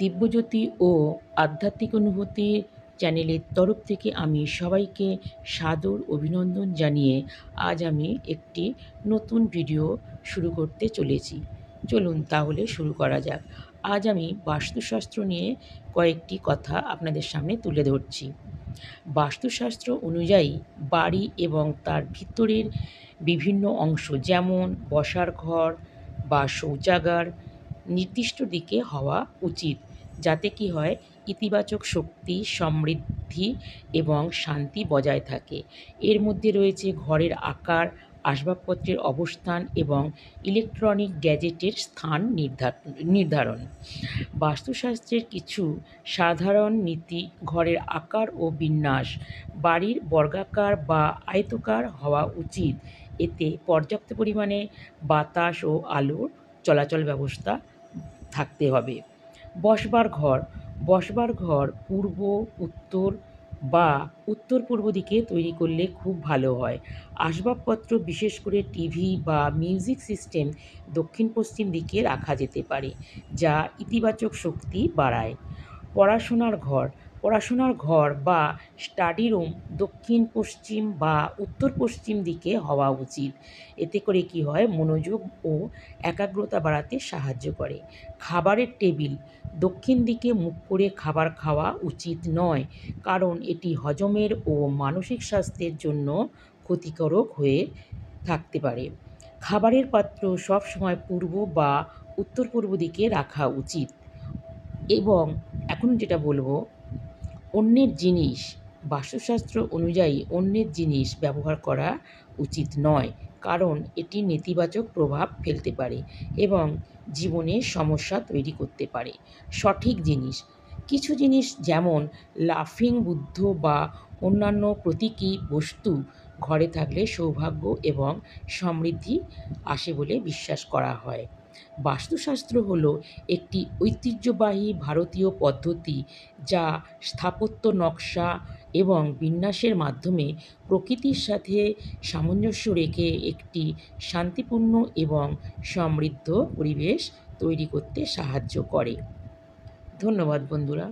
দিব্যজ্যোতি ও আধ্যাত্মিক অনুভূতি চ্যানেলের তরফ থেকে আমি সবাইকে সাদর অভিনন্দন জানিয়ে আজ আমি একটি নতুন ভিডিও শুরু করতে চলেছি। চলুন তাহলে শুরু করা যাক। আজ আমি বাস্তুশাস্ত্র নিয়ে কয়েকটি কথা আপনাদের সামনে তুলে ধরছি। বাস্তুশাস্ত্র অনুযায়ী বাড়ি এবং তার ভিতরের বিভিন্ন অংশ যেমন বসার ঘর বা শৌচাগার নির্দিষ্ট দিকে হওয়া উচিত, যাতে কি হয় ইতিবাচক শক্তি, সমৃদ্ধি এবং শান্তি বজায় থাকে। এর মধ্যে রয়েছে ঘরের আকার, আসবাবপত্রের অবস্থান এবং ইলেকট্রনিক গ্যাজেটের স্থান নির্ধারণ। বাস্তুশাস্ত্রের কিছু সাধারণ নীতি: ঘরের আকার ও বিন্যাস: বাড়ির বর্গাকার বা আয়তাকার হওয়া উচিত, এতে পর্যাপ্ত পরিমাণে বাতাস ও আলোর চলাচল ব্যবস্থা থাকতে হবে। বসবার ঘর পূর্ব, উত্তর বা উত্তর পূর্ব দিকে তৈরি করলে খুব ভালো হয়। আসবাবপত্র বিশেষ করে টিভি বা মিউজিক সিস্টেম দক্ষিণ পশ্চিম দিকে রাখা যেতে পারে, যা ইতিবাচক শক্তি বাড়ায়। পড়াশোনার ঘর বা স্টাডি রুম দক্ষিণ পশ্চিম বা উত্তর পশ্চিম দিকে হওয়া উচিত, এতে করে কি হয় মনোযোগ ও একাগ্রতা বাড়াতে সাহায্য করে। খাবারের টেবিল দক্ষিণ দিকে মুখ করে খাবার খাওয়া উচিত নয়, কারণ এটি হজমের ও মানসিক স্বাস্থ্যের জন্য ক্ষতিকারক হয়ে থাকতে পারে। খাবারের পাত্র সবসময় পূর্ব বা উত্তর পূর্ব দিকে রাখা উচিত। এবং এখন যেটা বলবো, অন্যের জিনিস বাস্তুশাস্ত্র অনুযায়ী অন্যের জিনিস ব্যবহার করা উচিত নয়, কারণ এটি নেতিবাচক প্রভাব ফেলতে পারে এবং জীবনে সমস্যা তৈরি করতে পারে। সঠিক জিনিস: কিছু জিনিস যেমন লাফিং বুদ্ধ বা অন্যান্য প্রতীকী বস্তু ঘরে থাকলে সৌভাগ্য এবং সমৃদ্ধি আসে বলে বিশ্বাস করা হয়। বাস্তুশাস্ত্র হলো একটি ঐতিহ্যবাহী ভারতীয় পদ্ধতি, যা স্থাপত্য, নকশা এবং বিন্যাসের মাধ্যমে প্রকৃতির সাথে সামঞ্জস্য রেখে একটি শান্তিপূর্ণ এবং সমৃদ্ধ পরিবেশ তৈরি করতে সাহায্য করে। ধন্যবাদ বন্ধুরা।